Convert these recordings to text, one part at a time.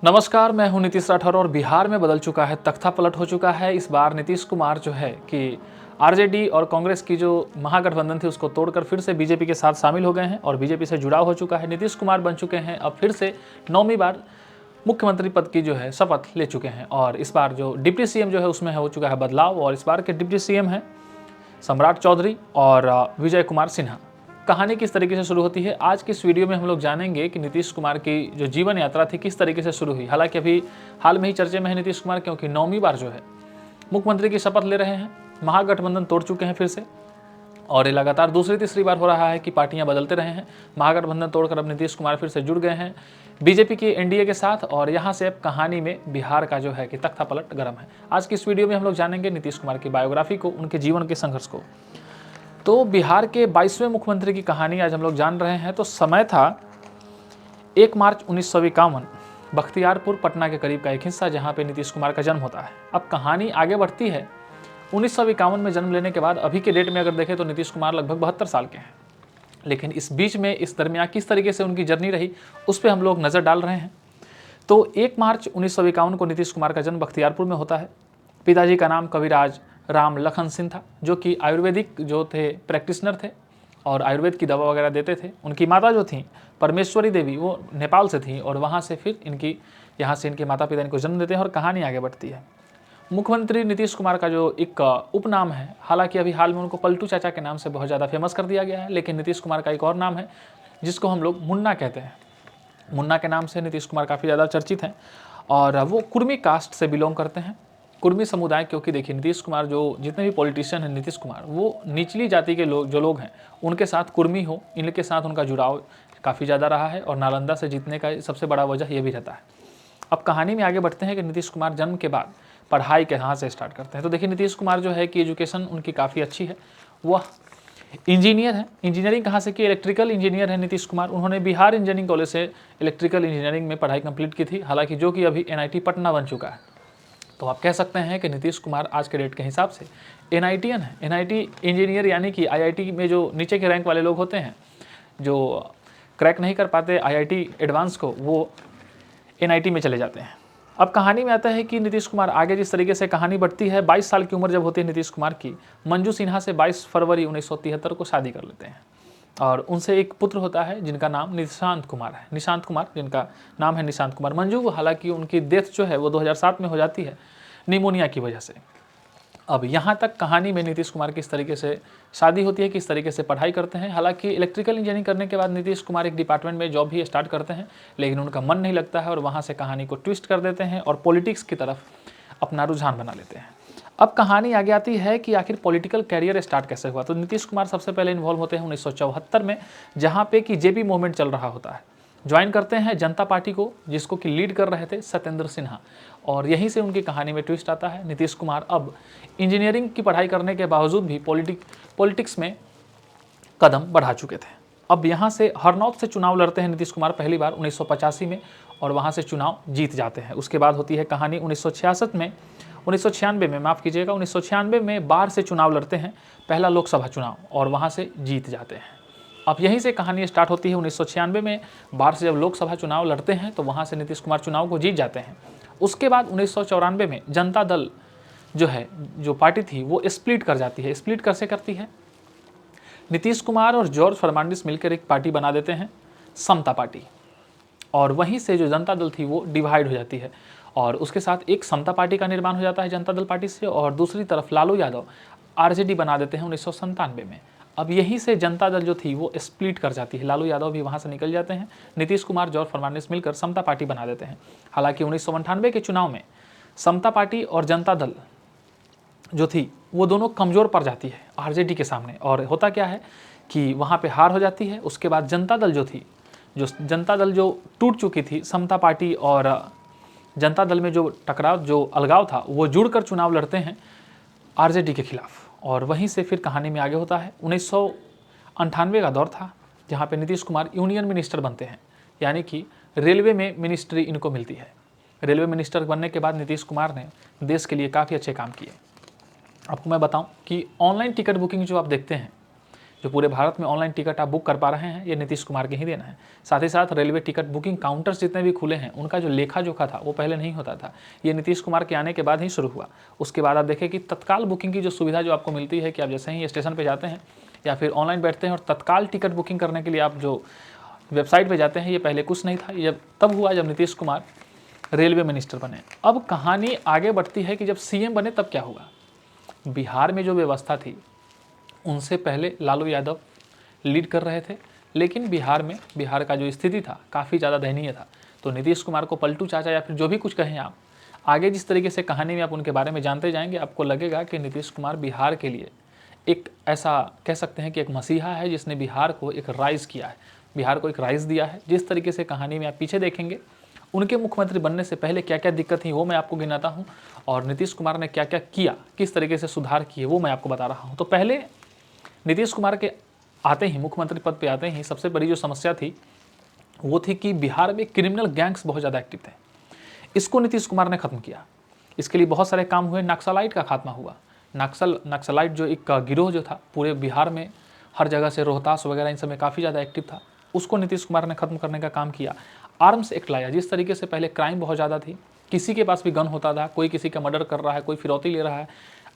नमस्कार, मैं हूं नीतीश राठौर और बिहार में बदल चुका है, तख्ता पलट हो चुका है। इस बार नीतीश कुमार जो है कि आरजेडी और कांग्रेस की जो महागठबंधन थी उसको तोड़कर फिर से बीजेपी के साथ शामिल हो गए हैं और बीजेपी से जुड़ाव हो चुका है। नीतीश कुमार बन चुके हैं अब फिर से 9वीं बार मुख्यमंत्री पद की जो है शपथ ले चुके हैं और इस बार जो डिप्टी सीएम जो है उसमें हो चुका है बदलाव और इस बार के डिप्टी सीएम हैं सम्राट चौधरी और विजय कुमार सिन्हा। कहानी किस तरीके से शुरू होती है, आज की इस वीडियो में हम लोग जानेंगे कि नीतीश कुमार की जो जीवन यात्रा थी किस तरीके से शुरू हुई। हालांकि अभी हाल में ही चर्चे में है नीतीश कुमार, क्योंकि 9वीं बार जो है मुख्यमंत्री की शपथ ले रहे हैं। महागठबंधन तोड़ चुके हैं फिर से और ये लगातार दूसरी तीसरी बार हो रहा है कि पार्टियां बदलते रहे हैं। महागठबंधन तोड़कर अब नीतीश कुमार फिर से जुड़ गए हैं बीजेपी की एनडीए के साथ और यहाँ से अब कहानी में बिहार का जो है कि तख्ता पलट गर्म है। आज की इस वीडियो में हम लोग जानेंगे नीतीश कुमार की बायोग्राफी को, उनके जीवन के संघर्ष को। तो बिहार के 22वें मुख्यमंत्री की कहानी आज हम लोग जान रहे हैं। तो समय था 1 मार्च 1951, बख्तियारपुर पटना के करीब का एक हिस्सा जहां पे नीतीश कुमार का जन्म होता है। अब कहानी आगे बढ़ती है। 1951 में जन्म लेने के बाद अभी के डेट में अगर देखें तो नीतीश कुमार लगभग 72 साल के हैं, लेकिन इस बीच में इस दरमियान किस तरीके से उनकी जर्नी रही उस पर हम लोग नज़र डाल रहे हैं। तो 1 मार्च 1951 को नीतीश कुमार का जन्म बख्तियारपुर में होता है। पिताजी का नाम कविराज राम लखन सिंह था, जो कि आयुर्वेदिक जो थे प्रैक्टिशनर थे और आयुर्वेद की दवा वगैरह देते थे। उनकी माता जो थी परमेश्वरी देवी, वो नेपाल से थी और वहाँ से फिर यहाँ से इनके माता पिता इनको जन्म देते हैं और कहानी आगे बढ़ती है। मुख्यमंत्री नीतीश कुमार का जो एक उपनाम है, हालांकि अभी हाल में उनको पलटू चाचा के नाम से बहुत ज़्यादा फेमस कर दिया गया है, लेकिन नीतीश कुमार का एक और नाम है जिसको हम लोग मुन्ना कहते हैं। मुन्ना के नाम से नीतीश कुमार काफ़ी ज़्यादा चर्चित हैं और वो कुर्मी कास्ट से बिलोंग करते हैं, कुर्मी समुदाय। क्योंकि देखिए नीतीश कुमार जो जितने भी पॉलिटिशियन हैं, नीतीश कुमार वो निचली जाति के लोग हैं उनके साथ कुर्मी हो, इनके साथ उनका जुड़ाव काफ़ी ज़्यादा रहा है और नालंदा से जीतने का सबसे बड़ा वजह ये भी रहता है। अब कहानी में आगे बढ़ते हैं कि नीतीश कुमार जन्म के बाद पढ़ाई कहाँ से स्टार्ट करते हैं। तो देखिए नीतीश कुमार जो है कि एजुकेशन उनकी काफ़ी अच्छी है, वह इंजीनियर है। इंजीनियरिंग कहाँ से की? इलेक्ट्रिकल इंजीनियर है नीतीश कुमार। उन्होंने बिहार इंजीनियरिंग कॉलेज से इलेक्ट्रिकल इंजीनियरिंग में पढ़ाई कंप्लीट की थी, हालांकि जो कि अभी एनआईटी पटना बन चुका है। तो आप कह सकते हैं कि नीतीश कुमार आज के डेट के हिसाब से एनआईटीएन है। एनआईटी इंजीनियर यानी कि आईआईटी में जो नीचे के रैंक वाले लोग होते हैं, जो क्रैक नहीं कर पाते आईआईटी एडवांस को, वो एनआईटी में चले जाते हैं। अब कहानी में आता है कि नीतीश कुमार आगे जिस तरीके से कहानी बढ़ती है, 22 साल की उम्र जब होती है नीतीश कुमार की, मंजू सिन्हा से 22 फरवरी 1973 को शादी कर लेते हैं और उनसे एक पुत्र होता है जिनका नाम निशांत कुमार है। निशांत कुमार जिनका नाम है निशांत कुमार। मंजू, हालांकि उनकी डेथ जो है वो 2007 में हो जाती है निमोनिया की वजह से। अब यहाँ तक कहानी में नीतीश कुमार किस तरीके से शादी होती है, किस तरीके से पढ़ाई करते हैं। हालांकि इलेक्ट्रिकल इंजीनियरिंग करने के बाद नीतीश कुमार एक डिपार्टमेंट में जॉब भी स्टार्ट करते हैं, लेकिन उनका मन नहीं लगता है और वहाँ से कहानी को ट्विस्ट कर देते हैं और पॉलिटिक्स की तरफ अपना रुझान बना लेते हैं। अब कहानी आगे आती है कि आखिर पॉलिटिकल कैरियर स्टार्ट कैसे हुआ। तो नीतीश कुमार सबसे पहले इन्वॉल्व होते हैं 1974 में, जहाँ पे कि जेपी मूवमेंट चल रहा होता है। ज्वाइन करते हैं जनता पार्टी को, जिसको कि लीड कर रहे थे सत्येंद्र सिन्हा, और यहीं से उनकी कहानी में ट्विस्ट आता है। नीतीश कुमार अब इंजीनियरिंग की पढ़ाई करने के बावजूद भी पॉलिटिक्स में कदम बढ़ा चुके थे। अब यहाँ से हरनौत से चुनाव लड़ते हैं नीतीश कुमार पहली बार 1985 में और वहाँ से चुनाव जीत जाते हैं। उसके बाद होती है कहानी 1996 में माफ़ कीजिएगा 1996 में बाढ़ से चुनाव लड़ते हैं, पहला लोकसभा चुनाव, और वहाँ से जीत जाते हैं। अब यहीं से कहानी स्टार्ट होती है। 1996 में बाढ़ से जब लोकसभा चुनाव लड़ते हैं तो वहाँ से नीतीश कुमार चुनाव को जीत जाते हैं। उसके बाद 1994 में जनता दल जो पार्टी थी वो स्प्लिट कर जाती है। स्प्लिट कैसे करती है? नीतीश कुमार और जॉर्ज फर्नांडिस मिलकर एक पार्टी बना देते हैं, समता पार्टी, और वहीं से जो जनता दल थी वो डिवाइड हो जाती है और उसके साथ एक समता पार्टी का निर्माण हो जाता है जनता दल पार्टी से, और दूसरी तरफ लालू यादव आरजेडी बना देते हैं 1997 में। अब यहीं से जनता दल जो थी वो स्प्लिट कर जाती है, लालू यादव भी वहाँ से निकल जाते हैं, नीतीश कुमार जॉर्ज फर्नांडिस मिलकर समता पार्टी बना देते हैं। हालांकि 1998 के चुनाव में समता पार्टी और जनता दल जो थी वो दोनों कमज़ोर पड़ जाती है आरजेडी के सामने, और होता क्या है कि वहाँ पे हार हो जाती है। उसके बाद जनता दल जो टूट चुकी थी, समता पार्टी और जनता दल में जो टकराव, जो अलगाव था, वो जुड़कर चुनाव लड़ते हैं आरजेडी के खिलाफ, और वहीं से फिर कहानी में आगे होता है। 1998 का दौर था जहाँ पे नीतीश कुमार यूनियन मिनिस्टर बनते हैं, यानी कि रेलवे में मिनिस्ट्री इनको मिलती है। रेलवे मिनिस्टर बनने के बाद नीतीश कुमार ने देश के लिए काफ़ी अच्छे काम किए। आपको मैं बताऊं कि ऑनलाइन टिकट बुकिंग जो आप देखते हैं, जो पूरे भारत में ऑनलाइन टिकट आप बुक कर पा रहे हैं, ये नीतीश कुमार के ही देना है। साथ ही साथ रेलवे टिकट बुकिंग काउंटर्स जितने भी खुले हैं, उनका जो लेखा जोखा था वो पहले नहीं होता था, ये नीतीश कुमार के आने के बाद ही शुरू हुआ। उसके बाद आप देखें कि तत्काल बुकिंग की जो सुविधा जो आपको मिलती है कि आप जैसे ही स्टेशन पर जाते हैं या फिर ऑनलाइन बैठते हैं और तत्काल टिकट बुकिंग करने के लिए आप जो वेबसाइट पे जाते हैं, ये पहले कुछ नहीं था। ये तब हुआ जब नीतीश कुमार रेलवे मिनिस्टर बने। अब कहानी आगे बढ़ती है कि जब सीएम बने तब क्या हुआ। बिहार में जो व्यवस्था थी उनसे पहले लालू यादव लीड कर रहे थे, लेकिन बिहार का जो स्थिति था काफ़ी ज़्यादा दयनीय था। तो नीतीश कुमार को पलटू चाचा या फिर जो भी कुछ कहें आप, आगे जिस तरीके से कहानी में आप उनके बारे में जानते जाएंगे, आपको लगेगा कि नीतीश कुमार बिहार के लिए एक ऐसा कह सकते हैं कि एक मसीहा है जिसने बिहार को एक राइज़ किया है, बिहार को एक राइज़ दिया है। जिस तरीके से कहानी में आप पीछे देखेंगे, उनके मुख्यमंत्री बनने से पहले क्या क्या दिक्कत थी वो मैं आपको गिनाता हूँ, और नीतीश कुमार ने क्या क्या किया, किस तरीके से सुधार किए, वो मैं आपको बता रहा हूँ। तो पहले नीतीश कुमार के आते ही, मुख्यमंत्री पद पे आते ही सबसे बड़ी जो समस्या थी वो थी कि बिहार में क्रिमिनल गैंग्स बहुत ज़्यादा एक्टिव थे। इसको नीतीश कुमार ने ख़त्म किया। इसके लिए बहुत सारे काम हुए। नक्सलाइट का खात्मा हुआ। नक्सलाइट जो एक गिरोह जो था पूरे बिहार में हर जगह से, रोहतास वगैरह इन सब में काफ़ी ज़्यादा एक्टिव था, उसको नीतीश कुमार ने ख़त्म करने का काम किया। आर्म्स एक्ट लाया। जिस तरीके से पहले क्राइम बहुत ज़्यादा थी, किसी के पास भी गन होता था, कोई किसी का मर्डर कर रहा है, कोई फिरौती ले रहा है,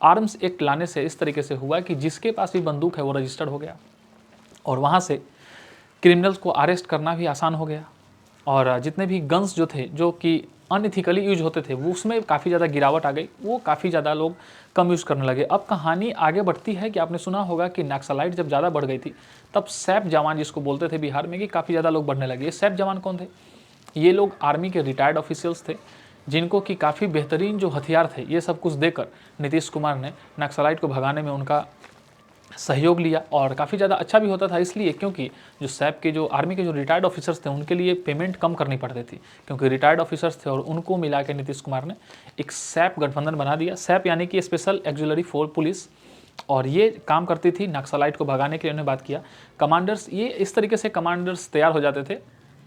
आर्म्स एक्ट लाने से इस तरीके से हुआ कि जिसके पास भी बंदूक है वो रजिस्टर्ड हो गया और वहाँ से क्रिमिनल्स को अरेस्ट करना भी आसान हो गया। और जितने भी गन्स जो थे जो कि अनइथिकली यूज होते थे वो उसमें काफ़ी ज़्यादा गिरावट आ गई, वो काफ़ी ज़्यादा लोग कम यूज़ करने लगे। अब कहानी आगे बढ़ती है कि आपने सुना होगा कि नक्सलाइट जब ज़्यादा बढ़ गई थी तब सैप जवान जिसको बोलते थे बिहार में, कि काफ़ी ज़्यादा लोग बढ़ने लगे। ये सैप जवान कौन थे? ये लोग आर्मी के रिटायर्ड ऑफिशियल्स थे जिनको कि काफ़ी बेहतरीन जो हथियार थे ये सब कुछ देकर नीतीश कुमार ने नक्सलाइट को भगाने में उनका सहयोग लिया। और काफ़ी ज़्यादा अच्छा भी होता था, इसलिए क्योंकि जो सैप के जो आर्मी के जो रिटायर्ड ऑफिसर्स थे उनके लिए पेमेंट कम करनी पड़ती थी, क्योंकि रिटायर्ड ऑफिसर्स थे, और उनको मिला के नीतीश कुमार ने एक सैप गठबंधन बना दिया। सैप यानी कि स्पेशल एक्जुलरी फोर्स पुलिस, और ये काम करती थी नक्सलाइट को भगाने के लिए। उन्होंने बात किया कमांडर्स, ये इस तरीके से कमांडर्स तैयार हो जाते थे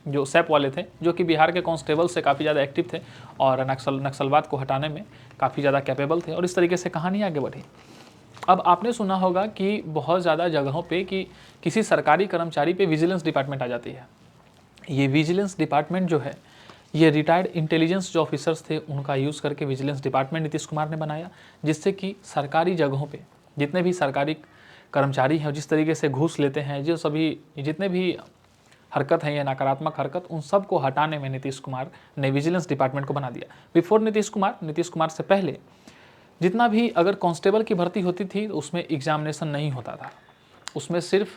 जो सैप वाले थे, जो कि बिहार के कांस्टेबल से काफ़ी ज़्यादा एक्टिव थे और नक्सलवाद को हटाने में काफ़ी ज़्यादा कैपेबल थे। और इस तरीके से कहानी आगे बढ़ी। अब आपने सुना होगा कि बहुत ज़्यादा जगहों पे कि किसी सरकारी कर्मचारी पे विजिलेंस डिपार्टमेंट आ जाती है। ये विजिलेंस डिपार्टमेंट जो है, ये रिटायर्ड इंटेलिजेंस जो ऑफिसर्स थे उनका यूज़ करके विजिलेंस डिपार्टमेंट नीतीश कुमार ने बनाया, जिससे कि सरकारी जगहों पे जितने भी सरकारी कर्मचारी हैं जिस तरीके से घूस लेते हैं, जो सभी जितने भी हरकत है या नकारात्मक हरकत, उन सब को हटाने में नीतीश कुमार ने विजिलेंस डिपार्टमेंट को बना दिया। बिफोर नीतीश कुमार से पहले जितना भी अगर कांस्टेबल की भर्ती होती थी तो उसमें एग्जामिनेशन नहीं होता था, उसमें सिर्फ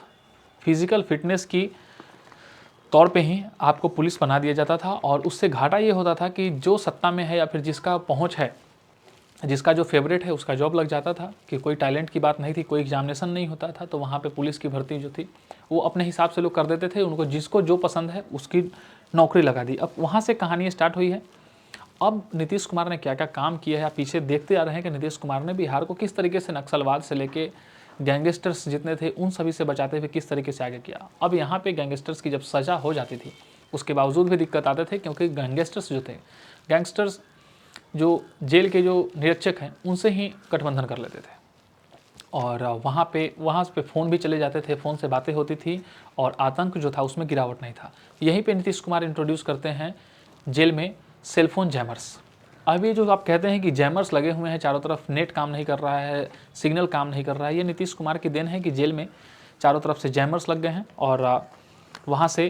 फिजिकल फिटनेस की तौर पे ही आपको पुलिस बना दिया जाता था। और उससे घाटा ये होता था कि जो सत्ता में है या फिर जिसका पहुंच है, जिसका जो फेवरेट है, उसका जॉब लग जाता था, कि कोई टैलेंट की बात नहीं थी, कोई एग्जामिनेशन नहीं होता था, तो वहाँ पे पुलिस की भर्ती जो थी वो अपने हिसाब से लोग कर देते थे, उनको जिसको जो पसंद है उसकी नौकरी लगा दी। अब वहाँ से कहानी स्टार्ट हुई है। अब नीतीश कुमार ने क्या क्या काम किया है, आप पीछे देखते आ रहे हैं कि नीतीश कुमार ने बिहार को किस तरीके से नक्सलवाद से लेके गैंगस्टर्स जितने थे उन सभी से बचाते हुए किस तरीके से आगे किया। अब यहाँ पे गैंगस्टर्स की जब सज़ा हो जाती थी उसके बावजूद भी दिक्कत आते थे, क्योंकि गैंगस्टर्स जो जेल के जो निरीक्षक हैं उनसे ही गठबंधन कर लेते थे, और वहाँ पे फ़ोन भी चले जाते थे, फ़ोन से बातें होती थी, और आतंक जो था उसमें गिरावट नहीं था। यहीं पे नीतीश कुमार इंट्रोड्यूस करते हैं जेल में सेलफोन जैमर्स। अब ये जो आप कहते हैं कि जैमर्स लगे हुए हैं चारों तरफ, नेट काम नहीं कर रहा है, सिग्नल काम नहीं कर रहा है, ये नीतीश कुमार की देन है कि जेल में चारों तरफ से जैमर्स लग गए हैं, और वहाँ से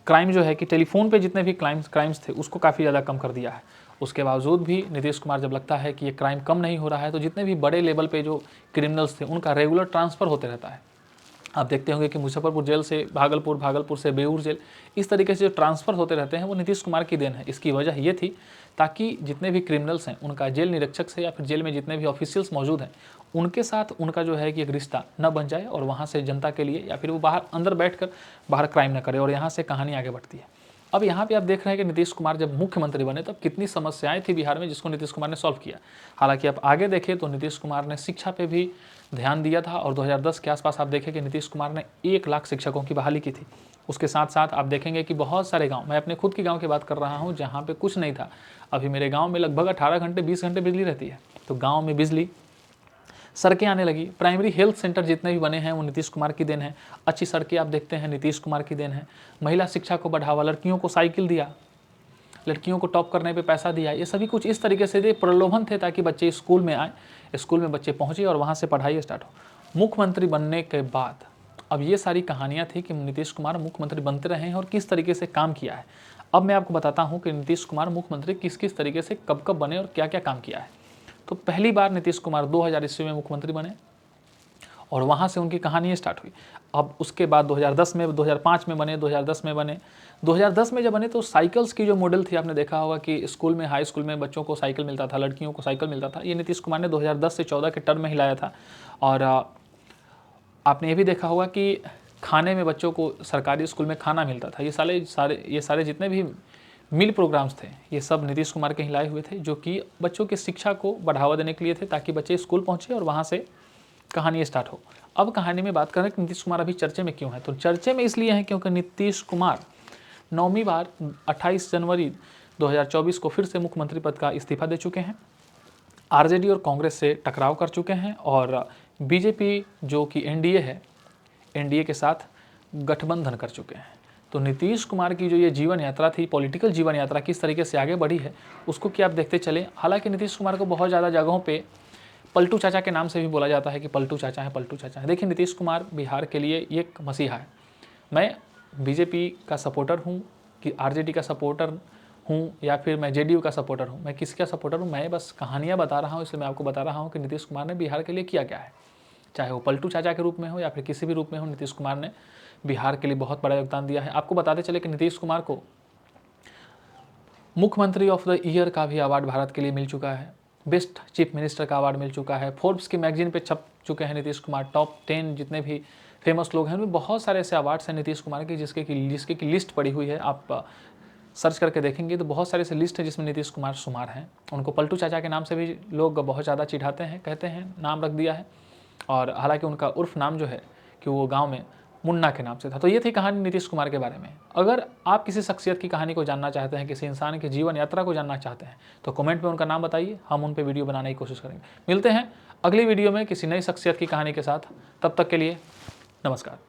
क्राइम जो है कि टेलीफोन पे जितने भी क्राइम्स थे उसको काफ़ी ज़्यादा कम कर दिया है। उसके बावजूद भी नीतीश कुमार जब लगता है कि ये क्राइम कम नहीं हो रहा है, तो जितने भी बड़े लेवल पे जो क्रिमिनल्स थे उनका रेगुलर ट्रांसफ़र होते रहता है। आप देखते होंगे कि मुजफ्फरपुर जेल से भागलपुर, भागलपुर से बेऊर जेल, इस तरीके से जो ट्रांसफ़र होते रहते हैं वो नीतीश कुमार की देन है। इसकी वजह ये थी ताकि जितने भी क्रिमिनल्स हैं उनका जेल निरीक्षक से या फिर जेल में जितने भी ऑफिशियल्स मौजूद हैं उनके साथ उनका जो है कि एक रिश्ता न बन जाए, और वहाँ से जनता के लिए या फिर वो बाहर अंदर बैठकर बाहर क्राइम न करे, और यहाँ से कहानी आगे बढ़ती है। अब यहाँ पे आप देख रहे हैं कि नीतीश कुमार जब मुख्यमंत्री बने तब कितनी समस्याएं थी बिहार में, जिसको नीतीश कुमार ने सॉल्व किया। हालांकि आप आगे देखें तो नीतीश कुमार ने शिक्षा पे भी ध्यान दिया था, और 2010 के आसपास आप देखें कि नीतीश कुमार ने 1 लाख शिक्षकों की बहाली की थी। उसके साथ साथ आप देखेंगे कि बहुत सारे गाँव, मैं अपने खुद के गाँव की बात कर रहा हूँ जहाँ पर कुछ नहीं था, अभी मेरे गाँव में लगभग 18 घंटे 20 घंटे बिजली रहती है। तो गाँव में बिजली, सड़कें आने लगी, प्राइमरी हेल्थ सेंटर जितने भी बने हैं वो नीतीश कुमार की देन है। अच्छी सड़कें आप देखते हैं नीतीश कुमार की देन है। महिला शिक्षा को बढ़ावा, लड़कियों को साइकिल दिया, लड़कियों को टॉप करने पे पैसा दिया, ये सभी कुछ इस तरीके से प्रलोभन थे ताकि बच्चे स्कूल में आए, स्कूल में बच्चे पहुँचे और वहाँ से पढ़ाई स्टार्ट हो। मुख्यमंत्री बनने के बाद अब ये सारी कहानियाँ थी कि नीतीश कुमार मुख्यमंत्री बनते रहे हैं और किस तरीके से काम किया है। अब मैं आपको बताता हूँ कि नीतीश कुमार मुख्यमंत्री किस किस तरीके से कब कब बने और क्या क्या काम किया है। तो पहली बार नीतीश कुमार 2000 ईस्वी में मुख्यमंत्री बने और वहाँ से उनकी कहानी स्टार्ट हुई। अब उसके बाद 2010 में, 2005 में बने, 2010 में बने। 2010 में जब बने तो साइकिल्स की जो मॉडल थी, आपने देखा होगा कि स्कूल में, हाई स्कूल में बच्चों को साइकिल मिलता था, लड़कियों को साइकिल मिलता था। ये नीतीश कुमार ने 2010 से 14 के टर्म में हिलाया था। और आपने ये भी देखा होगा कि खाने में बच्चों को सरकारी स्कूल में खाना मिलता था। ये सारे जितने भी मील प्रोग्राम्स थे ये सब नीतीश कुमार के हिलाए हुए थे, जो कि बच्चों की शिक्षा को बढ़ावा देने के लिए थे ताकि बच्चे स्कूल पहुँचे और वहाँ से कहानी स्टार्ट हो। अब कहानी में बात करें कि नीतीश कुमार अभी चर्चे में क्यों है, तो चर्चे में इसलिए हैं क्योंकि नीतीश कुमार 9वीं बार 28 जनवरी 2024 को फिर से मुख्यमंत्री पद का इस्तीफा दे चुके हैं। आरजेडी और कांग्रेस से टकराव कर चुके हैं और बीजेपी जो कि एनडीए है, एनडीए के साथ गठबंधन कर चुके हैं। तो नीतीश कुमार की जो ये जीवन यात्रा थी, पॉलिटिकल जीवन यात्रा किस तरीके से आगे बढ़ी है उसको कि आप देखते चले। हालांकि नीतीश कुमार को बहुत ज़्यादा जगहों पे पलटू चाचा के नाम से भी बोला जाता है कि पलटू चाचा है, पलटू चाचा है। देखिए, नीतीश कुमार बिहार के लिए एक मसीहा है। मैं बीजेपी का सपोर्टर हूँ कि आरजेडी का सपोर्टर हूँ या फिर मैं जेडीयू का सपोर्टर हूँ, मैं किसका सपोर्टर हूँ, मैं बस कहानियाँ बता रहा हूँ। इसलिए मैं आपको बता रहा हूँ कि नीतीश कुमार ने बिहार के लिए किया क्या है, चाहे वो पलटू चाचा के रूप में हो या फिर किसी भी रूप में हो। नीतीश कुमार ने बिहार के लिए बहुत बड़ा योगदान दिया है। आपको बताते चले कि नीतीश कुमार को मुख्यमंत्री ऑफ द ईयर का भी अवार्ड भारत के लिए मिल चुका है, बेस्ट चीफ मिनिस्टर का अवार्ड मिल चुका है, फोर्ब्स की मैगजीन पे छप चुके हैं नीतीश कुमार। टॉप 10 जितने भी फेमस लोग हैं उनमें बहुत सारे ऐसे अवार्ड्स हैं नीतीश कुमार के जिसके की लिस्ट पड़ी हुई है। आप सर्च करके देखेंगे तो बहुत सारे ऐसे लिस्ट है जिसमें नीतीश कुमार शुमार हैं। उनको पलटू चाचा के नाम से भी लोग बहुत ज़्यादा चिढ़ाते हैं, कहते हैं, नाम रख दिया है। और हालांकि उनका उर्फ नाम जो है कि वो गाँव में मुन्ना के नाम से था। तो ये थी कहानी नीतीश कुमार के बारे में। अगर आप किसी शख्सियत की कहानी को जानना चाहते हैं, किसी इंसान की जीवन यात्रा को जानना चाहते हैं तो कमेंट में उनका नाम बताइए, हम उन पर वीडियो बनाने की कोशिश करेंगे। मिलते हैं अगली वीडियो में किसी नई शख्सियत की कहानी के साथ। तब तक के लिए नमस्कार।